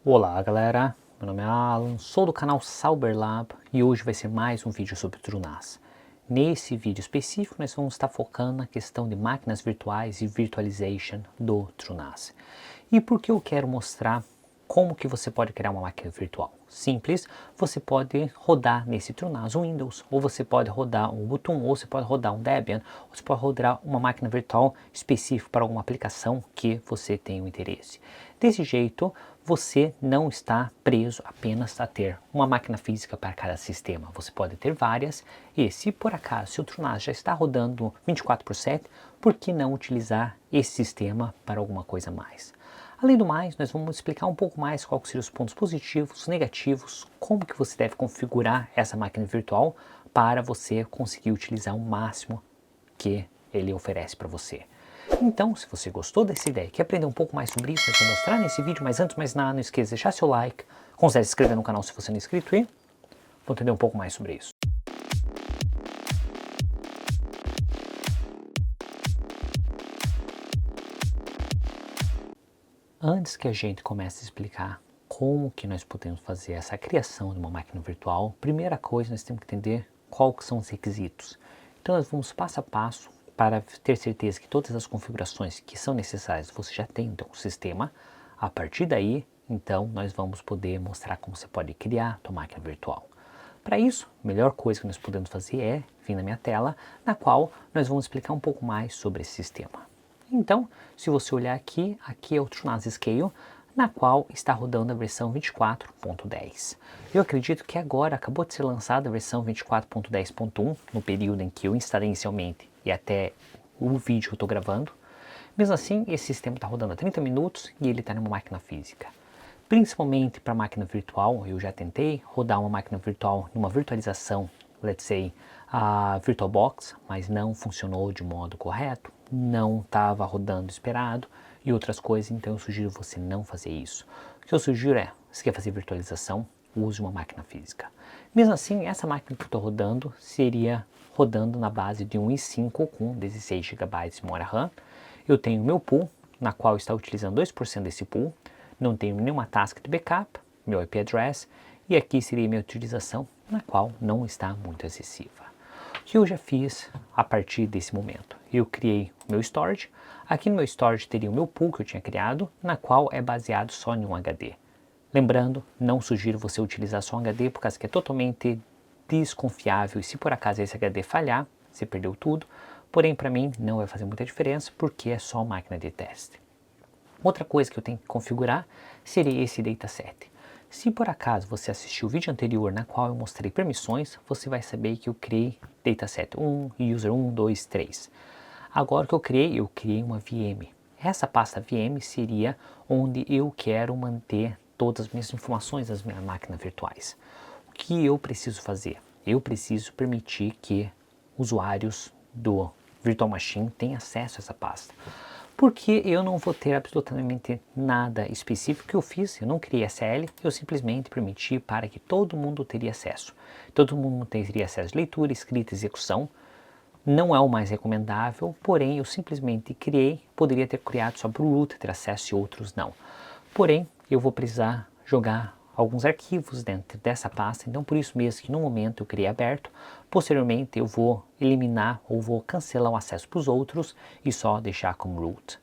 Olá galera, meu nome é Alan, sou do canal Sauberlab e hoje vai ser mais um vídeo sobre o TrueNAS. Nesse vídeo específico nós vamos estar focando na questão de máquinas virtuais e virtualization do TrueNAS. E por que eu quero mostrar como que você pode criar uma máquina virtual? Simples, você pode rodar nesse TrueNAS um Windows, ou você pode rodar um Ubuntu, ou você pode rodar um Debian, ou você pode rodar uma máquina virtual específica para alguma aplicação que você tem um interesse. Desse jeito, você não está preso apenas a ter uma máquina física para cada sistema. Você pode ter várias e se por acaso seu TrueNAS já está rodando 24/7, por que não utilizar esse sistema para alguma coisa mais? Além do mais, nós vamos explicar um pouco mais quais seriam os pontos positivos, negativos, como que você deve configurar essa máquina virtual para você conseguir utilizar o máximo que ele oferece para você. Então, se você gostou dessa ideia e quer aprender um pouco mais sobre isso, eu vou mostrar nesse vídeo, mas antes de mais nada, não esqueça de deixar seu like, considere se inscrever no canal se você não é inscrito e vou entender um pouco mais sobre isso. Antes que a gente comece a explicar como que nós podemos fazer essa criação de uma máquina virtual, primeira coisa nós temos que entender quais são os requisitos. Então nós vamos passo a passo para ter certeza que todas as configurações que são necessárias você já tem no sistema. A partir daí, então, nós vamos poder mostrar como você pode criar a sua máquina virtual. Para isso, a melhor coisa que nós podemos fazer é vir na minha tela, na qual nós vamos explicar um pouco mais sobre esse sistema. Então, se você olhar aqui é o TrueNAS Scale, na qual está rodando a versão 24.10. Eu acredito que agora acabou de ser lançada a versão 24.10.1, no período em que eu instalei inicialmente e até o vídeo que eu estou gravando. Mesmo assim, esse sistema está rodando há 30 minutos e ele está numa máquina física. Principalmente para máquina virtual, eu já tentei rodar uma máquina virtual numa virtualização, let's say, a VirtualBox, mas não funcionou de modo correto, não estava rodando esperado e outras coisas, então eu sugiro você não fazer isso. O que eu sugiro é, se quer fazer virtualização, use uma máquina física. Mesmo assim, essa máquina que eu estou rodando seria rodando na base de um i5 com 16 GB de memória RAM. Eu tenho meu pool, na qual está utilizando 2% desse pool, não tenho nenhuma task de backup, meu IP address, e aqui seria minha utilização, na qual não está muito excessiva. O que eu já fiz a partir desse momento? Eu criei o meu storage, aqui no meu storage teria o meu pool que eu tinha criado, na qual é baseado só em um HD. Lembrando, não sugiro você utilizar só um HD, por causa que é totalmente desconfiável, e se por acaso esse HD falhar, você perdeu tudo, porém para mim não vai fazer muita diferença, porque é só máquina de teste. Outra coisa que eu tenho que configurar seria esse dataset. Se por acaso você assistiu o vídeo anterior na qual eu mostrei permissões, você vai saber que eu criei dataset 1, user 1, 2, 3. Agora que eu criei uma VM. Essa pasta VM seria onde eu quero manter todas as minhas informações das minhas máquinas virtuais. O que eu preciso fazer? Eu preciso permitir que usuários do Virtual Machine tenham acesso a essa pasta. Porque eu não vou ter absolutamente nada específico que eu fiz, eu não criei SL, eu simplesmente permiti para que todo mundo teria acesso. Todo mundo teria acesso a leitura, escrita, execução. Não é o mais recomendável, porém eu simplesmente criei, poderia ter criado só para o root ter acesso e outros não. Porém, eu vou precisar jogar alguns arquivos dentro dessa pasta, então por isso mesmo que no momento eu criei aberto, posteriormente eu vou eliminar ou vou cancelar o acesso para os outros e só deixar como root.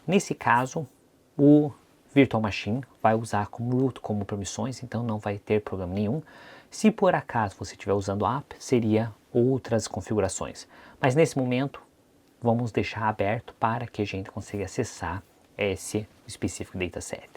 Nesse caso, o Virtual Machine vai usar como root como permissões, então não vai ter problema nenhum. Se por acaso você estiver usando a app, seria outras configurações. Mas nesse momento, vamos deixar aberto para que a gente consiga acessar esse específico dataset.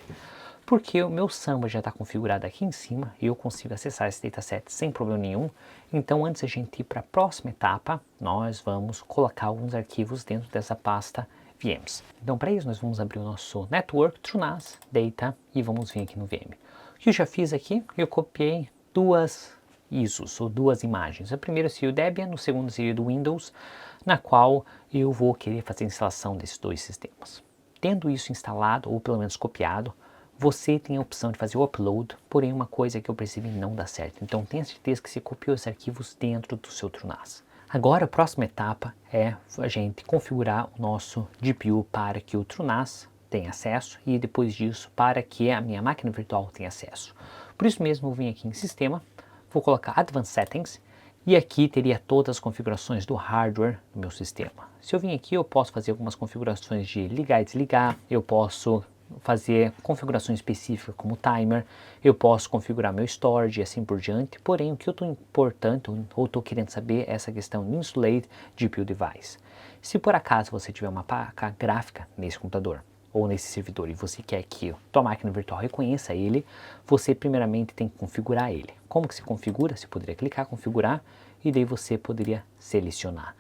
Porque o meu Samba já está configurado aqui em cima e eu consigo acessar esse dataset sem problema nenhum. Então, antes de a gente ir para a próxima etapa, nós vamos colocar alguns arquivos dentro dessa pasta VMs. Então, para isso, nós vamos abrir o nosso Network, TrueNAS, Data e vamos vir aqui no VM. O que eu já fiz aqui, eu copiei duas ISOs, ou duas imagens. A primeira seria o Debian, o segundo seria do Windows, na qual eu vou querer fazer a instalação desses dois sistemas. Tendo isso instalado, ou pelo menos copiado, você tem a opção de fazer o upload, porém uma coisa que eu percebi não dá certo. Então tenha certeza que você copiou os arquivos dentro do seu TrueNAS. Agora a próxima etapa é a gente configurar o nosso GPU para que o TrueNAS tenha acesso e depois disso para que a minha máquina virtual tenha acesso. Por isso mesmo eu vim aqui em Sistema, vou colocar Advanced Settings e aqui teria todas as configurações do hardware do meu sistema. Se eu vim aqui eu posso fazer algumas configurações de ligar e desligar, eu posso fazer configurações específicas como timer, eu posso configurar meu storage e assim por diante, porém o que eu estou importante ou estou querendo saber é essa questão de Insulate GPU Device. Se por acaso você tiver uma placa gráfica nesse computador ou nesse servidor e você quer que a tua máquina virtual reconheça ele, você primeiramente tem que configurar ele. Como que se configura? Você poderia clicar configurar e daí você poderia selecionar.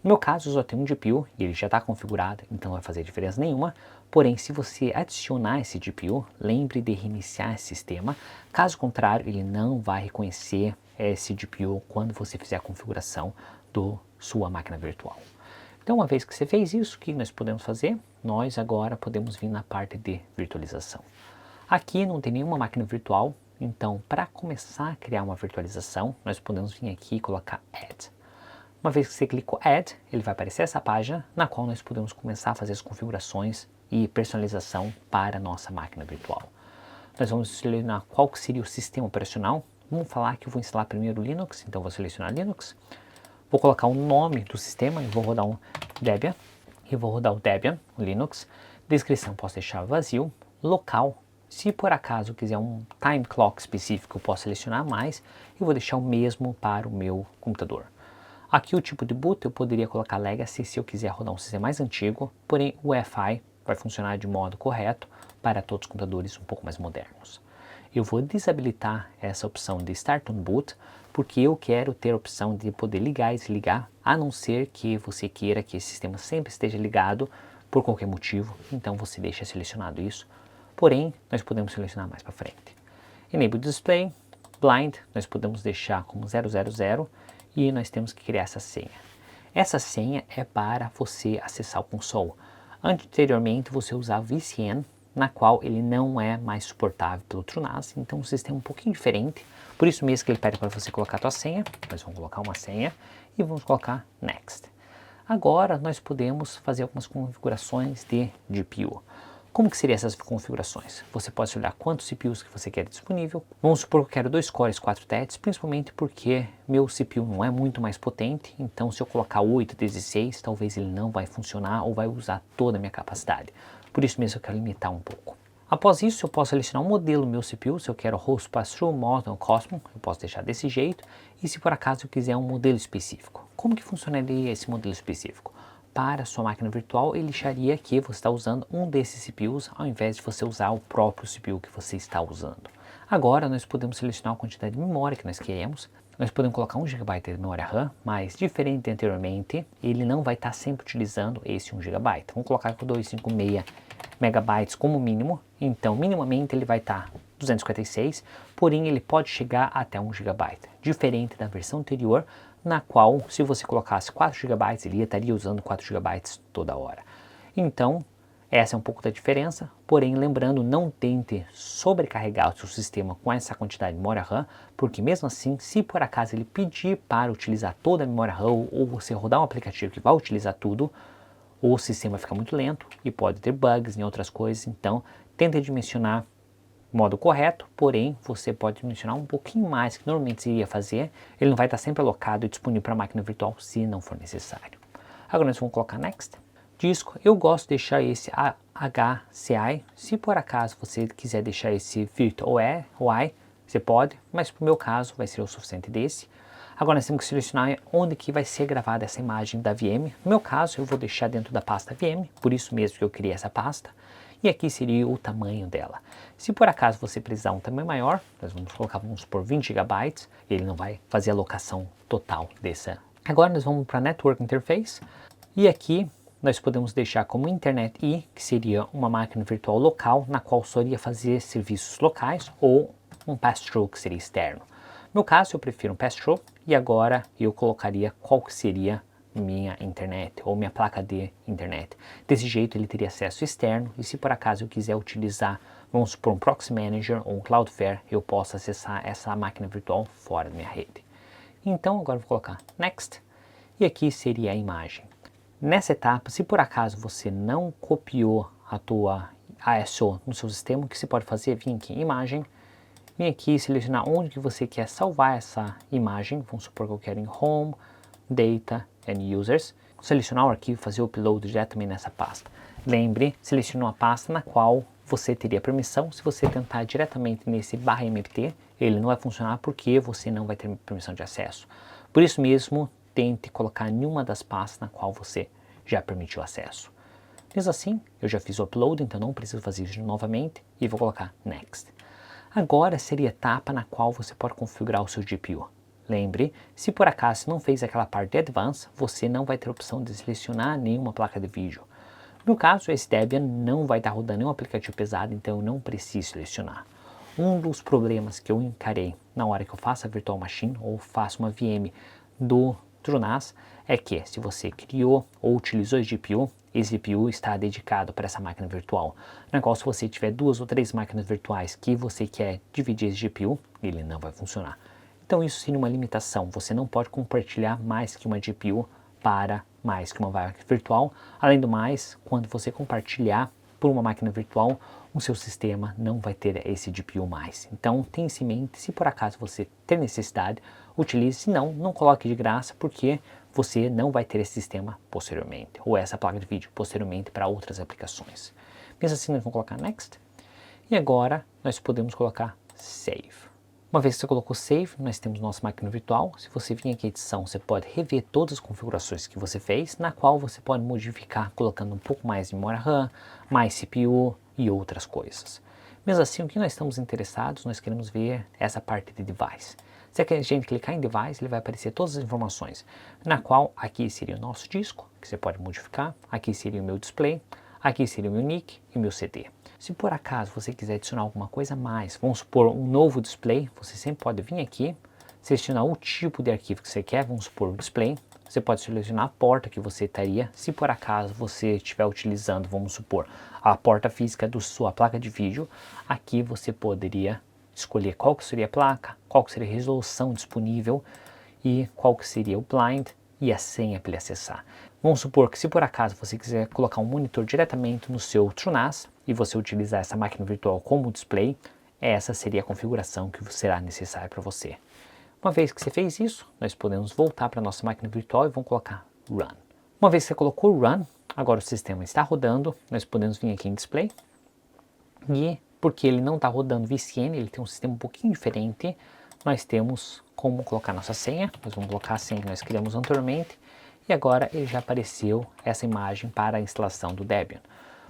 No meu caso eu só tenho um GPU e ele já está configurado, então não vai fazer diferença nenhuma. Porém, se você adicionar esse GPU, lembre de reiniciar esse sistema. Caso contrário, ele não vai reconhecer esse GPU quando você fizer a configuração da sua máquina virtual. Então, uma vez que você fez isso, o que nós podemos fazer? Nós agora podemos vir na parte de virtualização. Aqui não tem nenhuma máquina virtual, então para começar a criar uma virtualização, nós podemos vir aqui e colocar Add. Uma vez que você clicou Add, ele vai aparecer essa página na qual nós podemos começar a fazer as configurações e personalização para a nossa máquina virtual. Nós vamos selecionar qual que seria o sistema operacional. Vamos falar que eu vou instalar primeiro o Linux, então vou selecionar Linux. Vou colocar o nome do sistema, eu vou rodar um Debian, e vou rodar o Debian, o Linux. Descrição posso deixar vazio. Local, se por acaso quiser um time clock específico, eu posso selecionar mais e vou deixar o mesmo para o meu computador. Aqui o tipo de boot eu poderia colocar Legacy se eu quiser rodar um sistema mais antigo, porém o UEFI vai funcionar de modo correto para todos os computadores um pouco mais modernos. Eu vou desabilitar essa opção de Start on Boot, porque eu quero ter a opção de poder ligar e desligar, a não ser que você queira que esse sistema sempre esteja ligado por qualquer motivo, então você deixa selecionado isso, porém nós podemos selecionar mais para frente. Enable Display, Blind, nós podemos deixar como 000 e nós temos que criar essa senha. Essa senha é para você acessar o console. Anteriormente você usava VCN, na qual ele não é mais suportável pelo TrueNAS, então o sistema é um pouquinho diferente, por isso mesmo que ele pede para você colocar a tua senha. Nós vamos colocar uma senha e vamos colocar Next. Agora nós podemos fazer algumas configurações de GPU. Como que seriam essas configurações? Você pode olhar quantos CPUs que você quer disponível. Vamos supor que eu quero 2 cores 4 threads, principalmente porque meu CPU não é muito mais potente, então se eu colocar 8, 16, talvez ele não vai funcionar ou vai usar toda a minha capacidade. Por isso mesmo eu quero limitar um pouco. Após isso eu posso selecionar um modelo do meu CPU, se eu quero Host Pass-Through, Model, Cosmos, eu posso deixar desse jeito, e se por acaso eu quiser um modelo específico. Como que funcionaria esse modelo específico? Para a sua máquina virtual, ele acharia que você está usando um desses CPUs ao invés de você usar o próprio CPU que você está usando. Agora nós podemos selecionar a quantidade de memória que nós queremos. Nós podemos colocar 1 GB de memória RAM, mas diferente de anteriormente, ele não vai estar sempre utilizando esse 1 GB. Vamos colocar com 256 MB como mínimo, então minimamente ele vai estar 256, porém ele pode chegar até 1 GB, diferente da versão anterior, na qual se você colocasse 4 GB ele estaria usando 4 GB toda hora. Então essa é um pouco da diferença, porém lembrando, não tente sobrecarregar o seu sistema com essa quantidade de memória RAM, porque mesmo assim, se por acaso ele pedir para utilizar toda a memória RAM ou você rodar um aplicativo que vai utilizar tudo, o sistema fica muito lento e pode ter bugs e outras coisas, então tente dimensionar modo correto, porém você pode dimensionar um pouquinho mais que normalmente você iria fazer, ele não vai estar sempre alocado e disponível para a máquina virtual se não for necessário. Agora nós vamos colocar Next. Disco, eu gosto de deixar esse HCI, se por acaso você quiser deixar esse Virtual OI, você pode, mas para o meu caso vai ser o suficiente desse. Agora nós temos que selecionar onde que vai ser gravada essa imagem da VM. No meu caso eu vou deixar dentro da pasta VM, por isso mesmo que eu criei essa pasta. E aqui seria o tamanho dela. Se por acaso você precisar um tamanho maior, nós vamos colocar, vamos por 20 GB, ele não vai fazer a alocação total dessa. Agora nós vamos para Network Interface, e aqui nós podemos deixar como Internet I, que seria uma máquina virtual local, na qual só iria fazer serviços locais, ou um pass-through, que seria externo. No caso eu prefiro um pass-through, e agora eu colocaria qual que seria minha internet ou minha placa de internet. Desse jeito ele teria acesso externo e se por acaso eu quiser utilizar, vamos supor, um Proxy Manager ou um Cloudflare, eu posso acessar essa máquina virtual fora da minha rede. Então agora eu vou colocar Next e aqui seria a imagem. Nessa etapa, se por acaso você não copiou a tua ISO no seu sistema, o que você pode fazer é vir aqui em imagem, vir aqui e selecionar onde que você quer salvar essa imagem. Vamos supor que eu quero em Home, Data and Users. Selecionar o arquivo e fazer o upload diretamente nessa pasta. Lembre, selecionou a pasta na qual você teria permissão. Se você tentar diretamente nesse /mpt, ele não vai funcionar porque você não vai ter permissão de acesso. Por isso mesmo, tente colocar em uma das pastas na qual você já permitiu acesso. Mesmo assim, eu já fiz o upload, então não preciso fazer isso novamente e vou colocar Next. Agora seria a etapa na qual você pode configurar o seu GPU. Lembre, se por acaso não fez aquela parte de Advanced, você não vai ter a opção de selecionar nenhuma placa de vídeo. No caso, esse Debian não vai estar rodando nenhum aplicativo pesado, então eu não preciso selecionar. Um dos problemas que eu encarei na hora que eu faço a Virtual Machine ou faço uma VM do TrueNAS é que se você criou ou utilizou esse GPU está dedicado para essa máquina virtual, na qual se você tiver 2 ou 3 máquinas virtuais que você quer dividir esse GPU, ele não vai funcionar. Então isso seria uma limitação, você não pode compartilhar mais que uma GPU para mais que uma máquina virtual. Além do mais, quando você compartilhar por uma máquina virtual, o seu sistema não vai ter esse GPU mais. Então tenha isso em mente, se por acaso você ter necessidade, utilize, se não, não coloque de graça, porque você não vai ter esse sistema posteriormente, ou essa placa de vídeo posteriormente para outras aplicações. Mesmo assim, nós vamos colocar Next, e agora nós podemos colocar Save. Uma vez que você colocou Save, nós temos nossa máquina virtual. Se você vir aqui em edição, você pode rever todas as configurações que você fez, na qual você pode modificar colocando um pouco mais de memória RAM, mais CPU e outras coisas. Mesmo assim, o que nós estamos interessados, nós queremos ver essa parte de Device. Se a gente clicar em Device, ele vai aparecer todas as informações, na qual aqui seria o nosso disco, que você pode modificar, aqui seria o meu display, aqui seria o meu NIC e o meu CD. Se por acaso você quiser adicionar alguma coisa a mais, vamos supor um novo display, você sempre pode vir aqui, selecionar o tipo de arquivo que você quer, vamos supor o display, você pode selecionar a porta que você estaria, se por acaso você estiver utilizando, vamos supor, a porta física da sua placa de vídeo, aqui você poderia escolher qual que seria a placa, qual que seria a resolução disponível e qual que seria o blind e a senha para ele acessar. Vamos supor que se por acaso você quiser colocar um monitor diretamente no seu TrueNAS e você utilizar essa máquina virtual como display, essa seria a configuração que será necessária para você. Uma vez que você fez isso, nós podemos voltar para a nossa máquina virtual e vamos colocar Run. Uma vez que você colocou Run, agora o sistema está rodando, nós podemos vir aqui em Display e porque ele não está rodando VCN, ele tem um sistema um pouquinho diferente, nós temos como colocar nossa senha, nós vamos colocar a senha que nós criamos anteriormente, e agora ele já apareceu essa imagem para a instalação do Debian.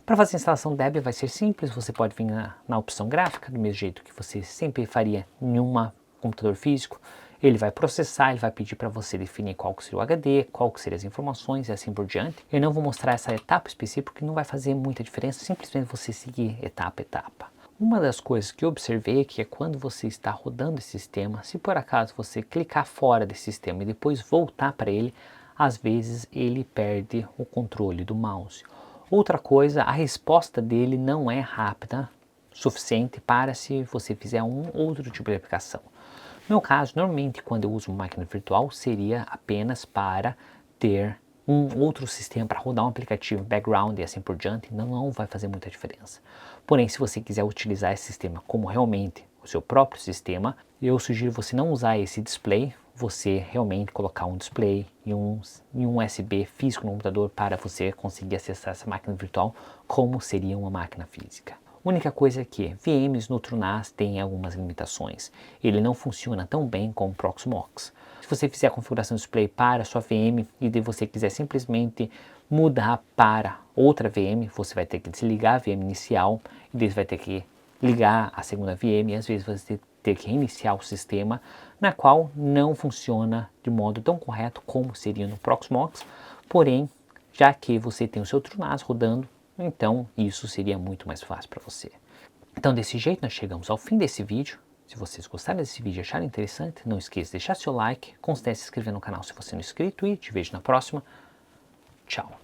Para fazer a instalação do Debian vai ser simples, você pode vir na opção gráfica, do mesmo jeito que você sempre faria em um computador físico, ele vai processar, ele vai pedir para você definir qual que seria o HD, qual que seriam as informações e assim por diante. Eu não vou mostrar essa etapa específica, porque não vai fazer muita diferença, simplesmente você seguir etapa a etapa. Uma das coisas que eu observei é que quando você está rodando esse sistema, se por acaso você clicar fora desse sistema e depois voltar para ele, às vezes ele perde o controle do mouse. Outra coisa, a resposta dele não é rápida o suficiente para se você fizer um outro tipo de aplicação. No meu caso, normalmente quando eu uso uma máquina virtual, seria apenas para ter um outro sistema para rodar um aplicativo background e assim por diante, não vai fazer muita diferença. Porém, se você quiser utilizar esse sistema como realmente o seu próprio sistema, eu sugiro você não usar esse display, você realmente colocar um display e um USB físico no computador para você conseguir acessar essa máquina virtual como seria uma máquina física. A única coisa é que VMs no TrueNAS têm algumas limitações. Ele não funciona tão bem como o Proxmox. Se você fizer a configuração do display para a sua VM e você quiser simplesmente mudar para outra VM, você vai ter que desligar a VM inicial e depois vai ter que ligar a segunda VM e às vezes você ter que reiniciar o sistema, na qual não funciona de modo tão correto como seria no Proxmox, porém, já que você tem o seu TrueNAS rodando, então isso seria muito mais fácil para você. Então desse jeito nós chegamos ao fim desse vídeo. Se vocês gostaram desse vídeo e acharam interessante, não esqueça de deixar seu like, considere se inscrever no canal se você não é inscrito e te vejo na próxima. Tchau!